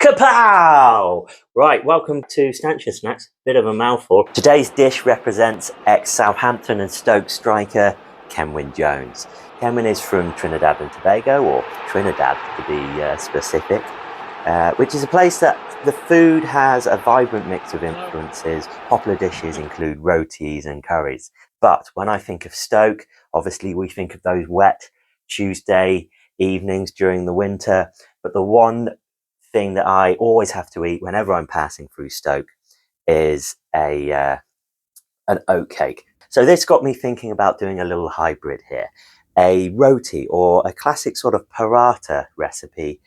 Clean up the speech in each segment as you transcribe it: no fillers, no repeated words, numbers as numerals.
Kapow! Right, welcome to Stanchion Snacks. Bit of a mouthful. Today's dish represents ex-Southampton and Stoke striker Kenwyne Jones. Kenwyne is from Trinidad and Tobago, or Trinidad to be specific, which is a place that the food has a vibrant mix of influences. Popular dishes include rotis and curries. But when I think of Stoke, obviously we think of those wet Tuesday evenings during the winter. But the one thing that I always have to eat whenever I'm passing through Stoke is an oatcake. So this got me thinking about doing a little hybrid here. A roti, or a classic sort of paratha recipe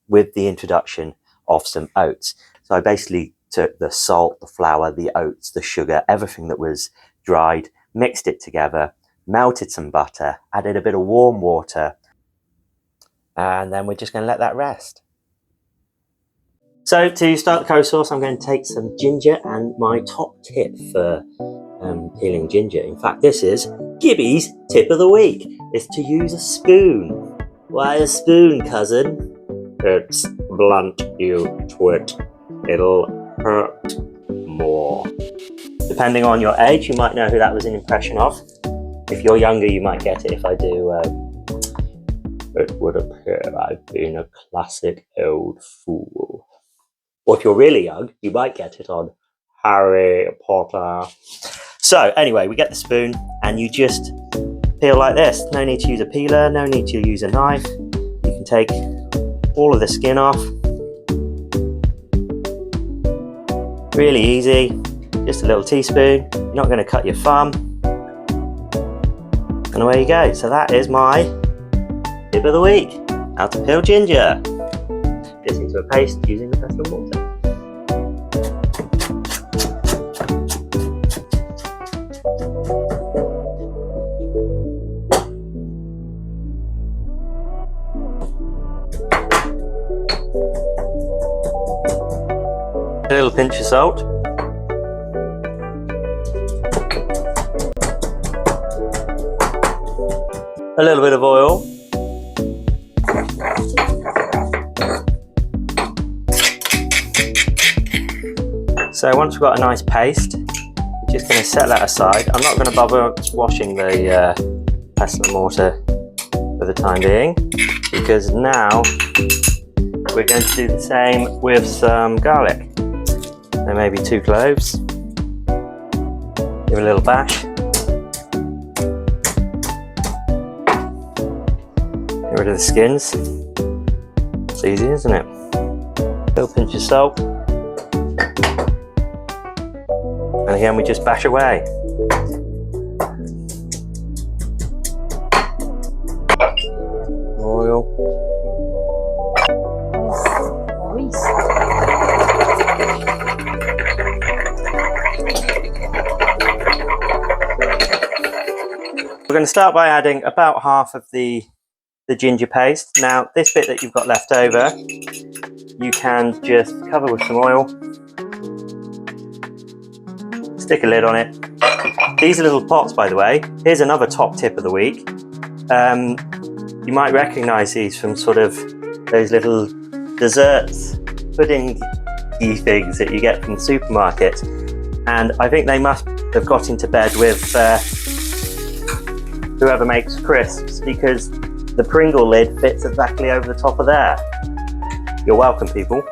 with the introduction of some oats. So I basically took the salt, the flour, the oats, the sugar, everything that was dried, mixed it together, melted some butter, added a bit of warm water, and then we're just going to let that rest. So to start the curry sauce, I'm going to take some ginger, and my top tip for peeling ginger, in fact this is Gibby's tip of the week, is to use a spoon. Why a spoon, cousin? It's blunt, you twit. It'll hurt more. Depending on your age, you might know who that was an impression of. If you're younger, you might get it if I do. It would appear I've been a classic old fool. Or if you're really young, you might get it on Harry Potter. So anyway, we get the spoon and you just peel like this. No need to use a peeler, no need to use a knife. You can take all of the skin off. Really easy, just a little teaspoon. You're not going to cut your thumb. And away you go. So that is my tip of the week. How to peel ginger. This into a paste using the pestle and mortar. A little pinch of salt. A little bit of oil. So once we've got a nice paste, we're just going to set that aside. I'm not going to bother washing the pestle and mortar for the time being, because now we're going to do the same with some garlic. So maybe 2 cloves. Give it a little bash. Get rid of the skins. It's easy, isn't it? A little pinch of salt. And again, we just bash away. Oil. We're going to start by adding about half of the ginger paste. Now, this bit that you've got left over, you can just cover with some oil. Stick a lid on it. These are little pots, by the way. Here's another top tip of the week. You might recognise these from sort of those little desserts, pudding-y things that you get from the supermarket. And I think they must have got into bed with whoever makes crisps, because the Pringle lid fits exactly over the top of there. You're welcome, people.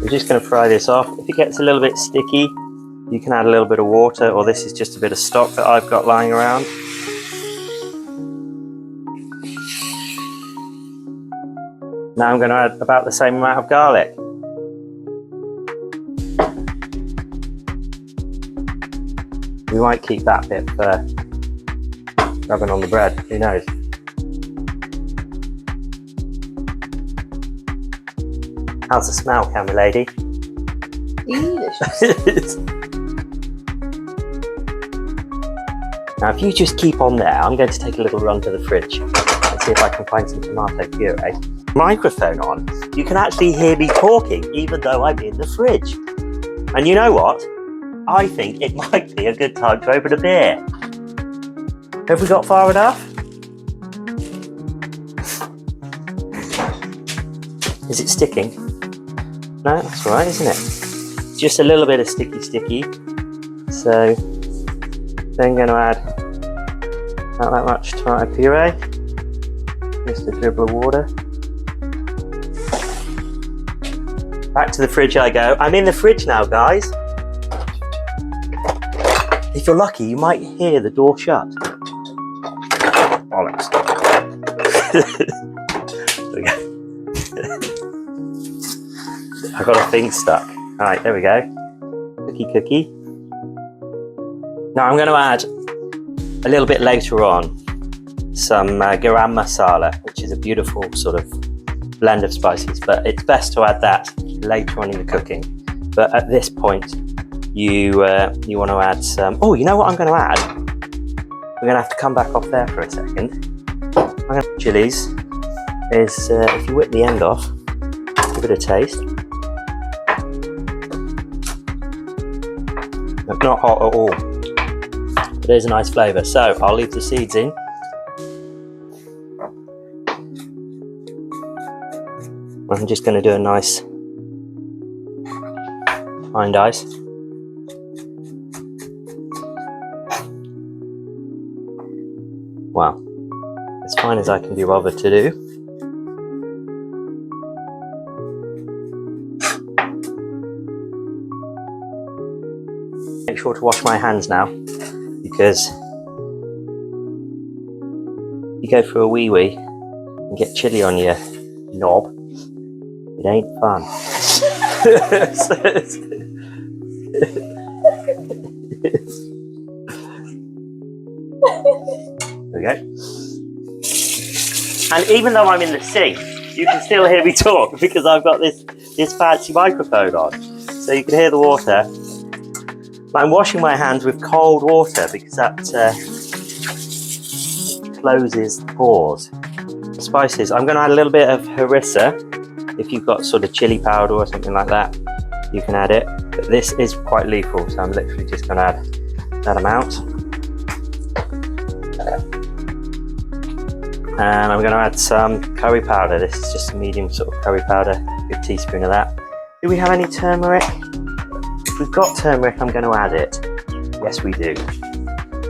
We're just going to fry this off. If it gets a little bit sticky, you can add a little bit of water, or this is just a bit of stock that I've got lying around. Now I'm going to add about the same amount of garlic. We might keep that bit for rubbing on the bread, who knows. How's the smell, camera lady? Delicious. Now if you just keep on there, I'm going to take a little run to the fridge and see if I can find some tomato puree. microphone on, you can actually hear me talking even though I'm in the fridge. And you know what? I think it might be a good time to open a beer. Have we got far enough? Is it sticking? No, that's all right, isn't it? Just a little bit of sticky. So then going to add not that much tomato puree, just a dribble of water. Back to the fridge I go. I'm in the fridge now, guys. If you're lucky, you might hear the door shut. Bollocks. There we go. I got a thing stuck. All right, there we go. Cookie. Now I'm going to add a little bit later on some garam masala, which is a beautiful sort of blend of spices, but it's best to add that later on in the cooking. But at this point, you want to add some. Oh, you know what I'm going to add? We're going to have to come back off there for a second. I'm going to chilies. Is if you whip the end off, give it a taste. Not hot at all, but there's a nice flavour. So I'll leave the seeds in. I'm just going to do a nice fine dice. Wow, as fine as I can be bothered to do. Make sure to wash my hands now, because you go for a wee and get chili on your knob, it ain't fun. There we go. And even though I'm in the sink, you can still hear me talk because I've got this fancy microphone on, so you can hear the water. I'm washing my hands with cold water because that closes the pores. Spices, I'm going to add a little bit of harissa. If you've got sort of chili powder or something like that, you can add it. But this is quite lethal, so I'm literally just going to add that amount. And I'm going to add some curry powder. This is just a medium sort of curry powder, a good teaspoon of that. Do we have any turmeric? If we've got turmeric, I'm going to add it. Yes, we do.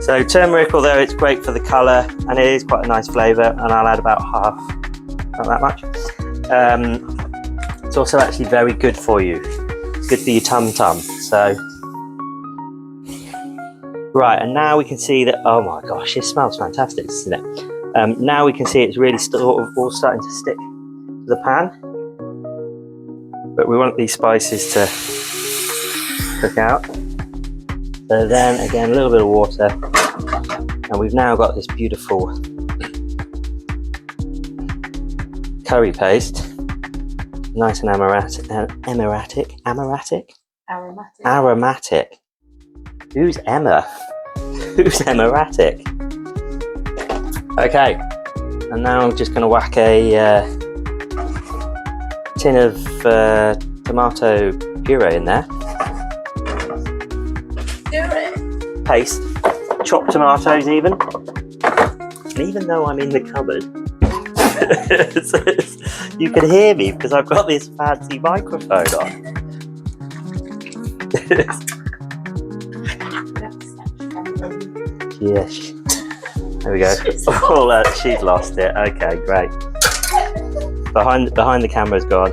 So turmeric, although it's great for the colour and it is quite a nice flavour, and I'll add about half, not that much. It's also actually very good for you. It's good for your tum-tum. So, right, and now we can see that, oh my gosh, it smells fantastic, doesn't it? Now we can see it's really all starting to stick to the pan. But we want these spices to cook out. So then again, a little bit of water, and we've now got this beautiful curry paste, nice and aromatic. Who's Emma? Who's Emeratic? Okay, and now I'm just going to whack a tin of tomato puree in there. Paste, chopped tomatoes even. And even though I'm in the cupboard, you can hear me because I've got this fancy microphone on. Yes. There we go. Oh, she's lost it. Okay, great. Behind the camera's gone.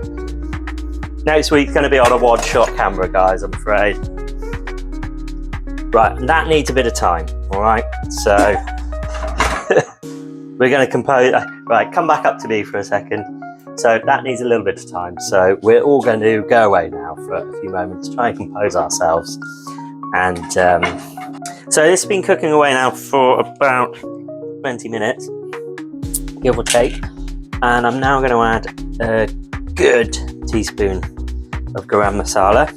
Next week's going to be on a one-shot camera, guys, I'm afraid. Right, and that needs a bit of time, all right? So we're going to compose. Right, come back up to me for a second. So that needs a little bit of time. So we're all going to go away now for a few moments, try and compose ourselves. And so this has been cooking away now for about 20 minutes, give or take. And I'm now going to add a good teaspoon of garam masala.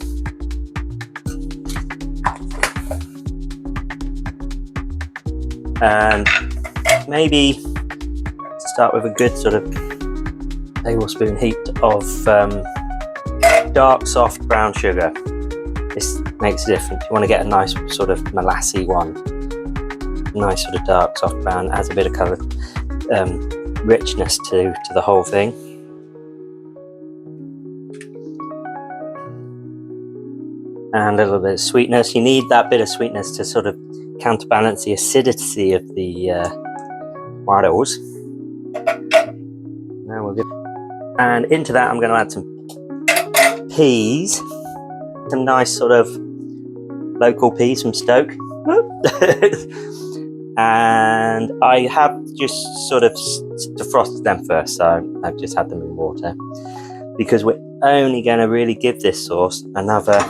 And maybe start with a good sort of tablespoon heat of dark soft brown sugar. This makes a difference. You want to get a nice sort of molassy one, nice sort of dark soft brown, adds a bit of colour, richness to the whole thing. And a little bit of sweetness. You need that bit of sweetness to sort of counterbalance the acidity of the tomatoes. Now we're good. And into that I'm going to add some peas, some nice sort of local peas from Stoke. And I have just sort of defrosted them first, so I've just had them in water, because we're only going to really give this sauce another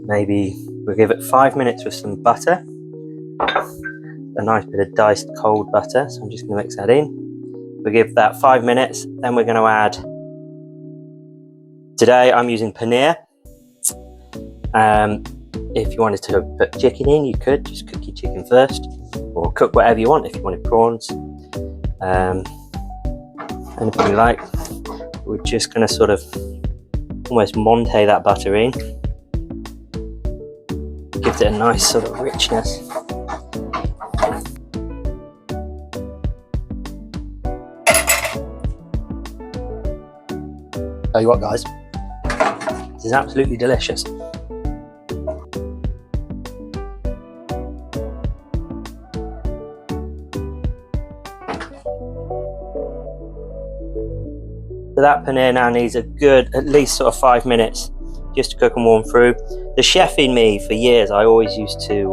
maybe we'll give it 5 minutes with some butter, a nice bit of diced cold butter. So I'm just going to mix that in. We'll give that 5 minutes, then we're going to add, today I'm using paneer. If you wanted to put chicken in, you could just cook your chicken first, or cook whatever you want. If you wanted prawns, anything you like. We're just going to sort of almost monte that butter in. Gives it a nice sort of richness. Tell you what, guys, this is absolutely delicious. So that paneer now needs a good, at least sort of 5 minutes just to cook and warm through. The chef in me, for years, I always used to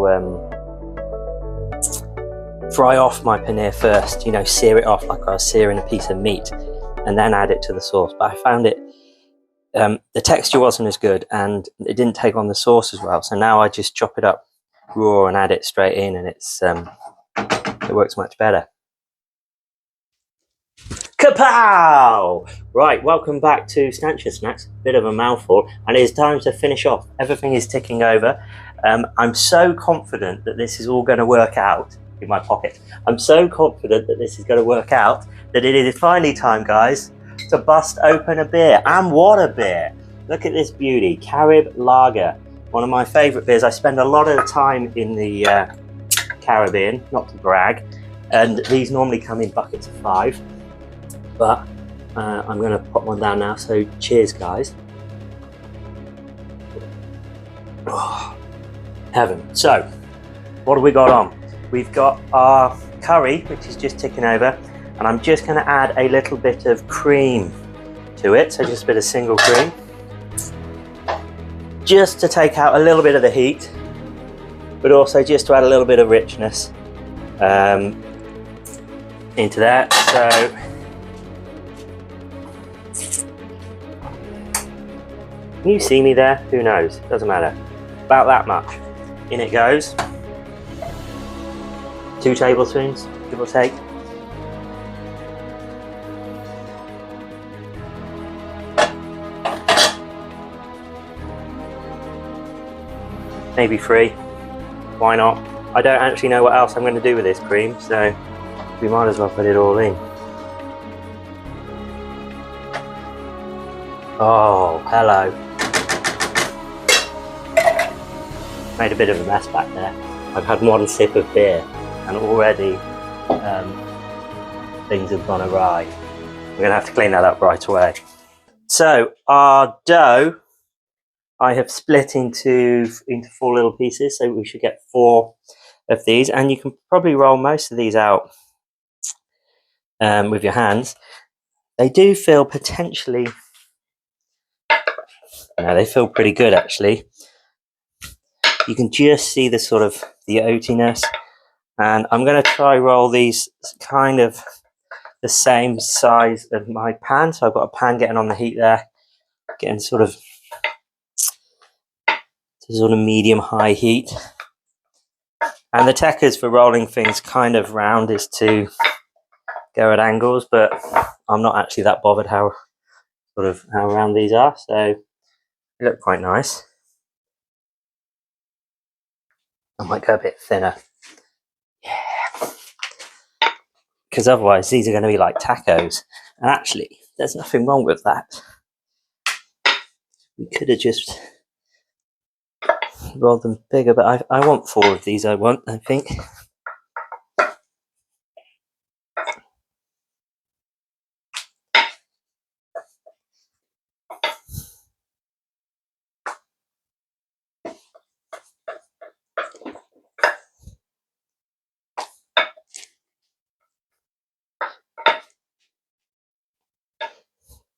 fry off my paneer first, you know, sear it off like I was searing a piece of meat, and then add it to the sauce. But I found it, the texture wasn't as good, and it didn't take on the sauce as well. So now I just chop it up raw and add it straight in, and it's it works much better. Kapow! Right, welcome back to Stanchion Snacks. Bit of a mouthful, and it's time to finish off. Everything is ticking over. I'm so confident that this is all going to work out. In my pocket. I'm so confident that this is going to work out that it is finally time, guys, to bust open a beer. And what a beer! Look at this beauty, Carib Lager. One of my favourite beers. I spend a lot of the time in the Caribbean, not to brag, and these normally come in buckets of 5. But I'm going to put one down now, so cheers, guys. Oh, heaven. So, what have we got on? We've got our curry, which is just ticking over, and I'm just going to add a little bit of cream to it, so just a bit of single cream, just to take out a little bit of the heat, but also just to add a little bit of richness into that. So can you see me there? Who knows? Doesn't matter. About that much. In it goes. 2 tablespoons, give or take. Maybe 3. Why not? I don't actually know what else I'm going to do with this cream, so we might as well put it all in. Oh, hello. Made a bit of a mess back there. I've had 1 sip of beer and already things have gone awry. I'm going to have to clean that up right away. So our dough I have split into 4 little pieces, so we should get 4 of these, and you can probably roll most of these out with your hands. They do feel potentially, no, they feel pretty good actually. You can just see the sort of the oatiness, and I'm going to try roll these kind of the same size of my pan. So I've got a pan getting on the heat there, getting sort of to sort of medium high heat. And the techers for rolling things kind of round is to go at angles, but I'm not actually that bothered how round these are, so they look quite nice. I might go a bit thinner. Yeah. because otherwise these are going to be like tacos. And actually, there's nothing wrong with that. We could have just rolled them bigger, but I want 4 of these, I think.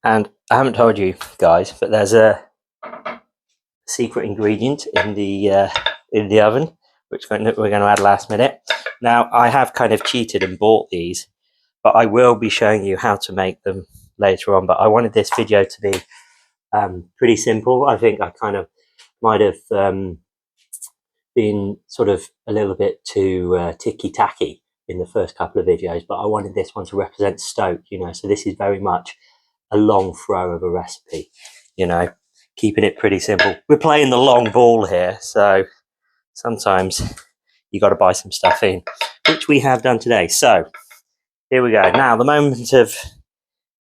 And I haven't told you guys, but there's a secret ingredient in the oven, which we're going to add last minute. Now, I have kind of cheated and bought these, but I will be showing you how to make them later on. But I wanted this video to be pretty simple. I think I kind of might have been sort of a little bit too ticky-tacky in the first couple of videos, but I wanted this one to represent Stoke, you know, so this is very much a long throw of a recipe, you know, keeping it pretty simple. We're playing the long ball here, so sometimes you got to buy some stuff in, which we have done today. So here we go. Now, the moment of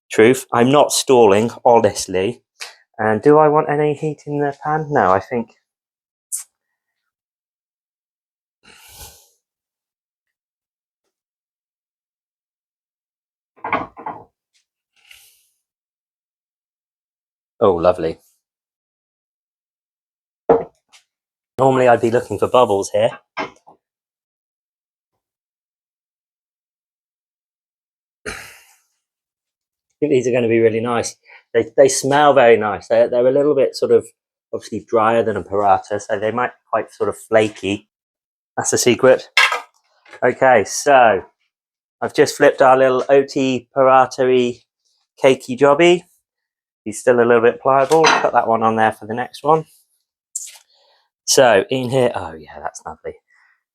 truth. I'm not stalling, honestly. And do I want any heat in the pan? No, I think... Oh, lovely. Normally I'd be looking for bubbles here. I think these are going to be really nice. They smell very nice. They're a little bit sort of obviously drier than a paratha, so they might be quite sort of flaky. That's the secret. Okay, so I've just flipped our little Oti paratha-y cakey jobby. He's still a little bit pliable. Put that one on there for the next one. So in here, oh yeah, that's lovely.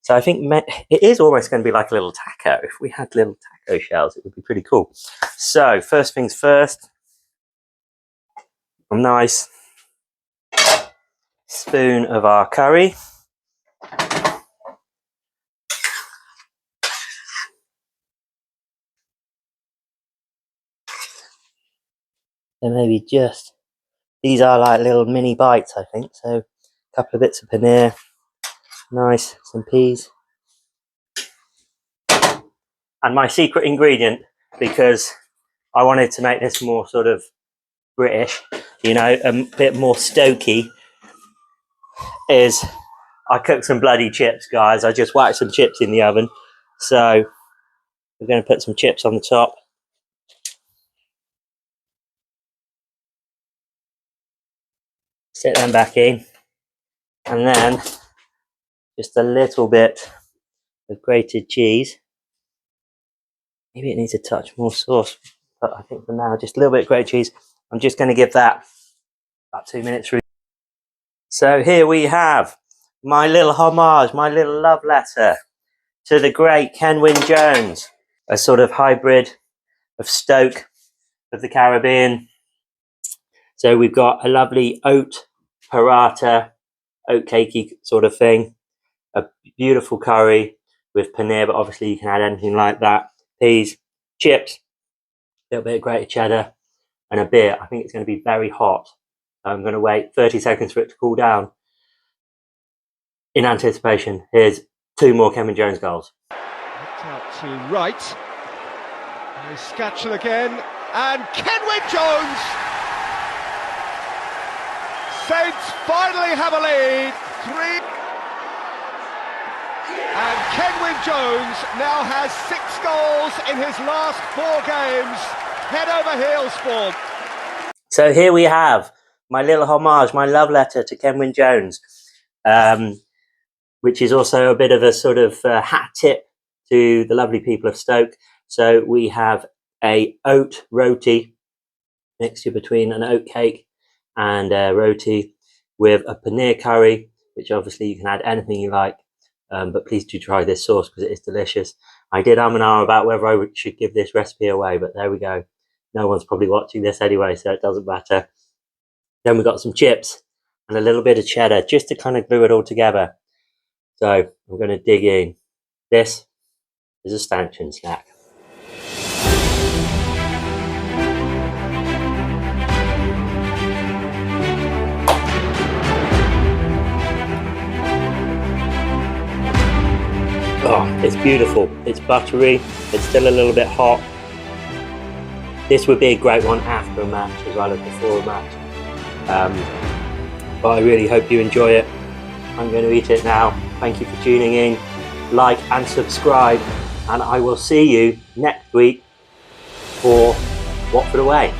So I think it is almost going to be like a little taco. If we had little taco shells, it would be pretty cool. So first things first, a nice spoon of our curry. And maybe just, these are like little mini bites, I think. So a couple of bits of paneer, nice, some peas. And my secret ingredient, because I wanted to make this more sort of British, you know, a bit more Stokey, is I cooked some bloody chips, guys. I just whacked some chips in the oven. So we're going to put some chips on the top. Sit them back in. And then just a little bit of grated cheese. Maybe it needs a touch more sauce, but I think for now, just a little bit of grated cheese. I'm just going to give that about 2 minutes through. So here we have my little homage, my little love letter to the great Kenwyne Jones, a sort of hybrid of Stoke, of the Caribbean. So we've got a lovely oat paratha, oat cakey sort of thing, a beautiful curry with paneer, but obviously you can add anything like that, peas, chips, a little bit of grated cheddar, and a beer. I think it's going to be very hot. I'm going to wait 30 seconds for it to cool down. In anticipation, here's 2 more Kenwyne Jones goals. Out to right. There's Scatchell again, and Kenwyne Jones! Saints finally have a lead, 3. And Kenwyne Jones now has 6 goals in his last 4 games. Head over heels for. So here we have my little homage, my love letter to Kenwyne Jones, which is also a bit of a sort of hat tip to the lovely people of Stoke. So we have a oat roti, mixture between an oat cake and a roti, with a paneer curry, which obviously you can add anything you like, but please do try this sauce because it is delicious. I did and ah about whether I should give this recipe away, but there we go. No one's probably watching this anyway, so it doesn't matter. Then we've got some chips and a little bit of cheddar just to kind of glue it all together. So I'm going to dig in. This is a Stanchion snack. Oh, it's beautiful. It's buttery. It's still a little bit hot. This would be a great one after a match as well as before a match. But I really hope you enjoy it. I'm going to eat it now. Thank you for tuning in. Like and subscribe, and I will see you next week for Watford away.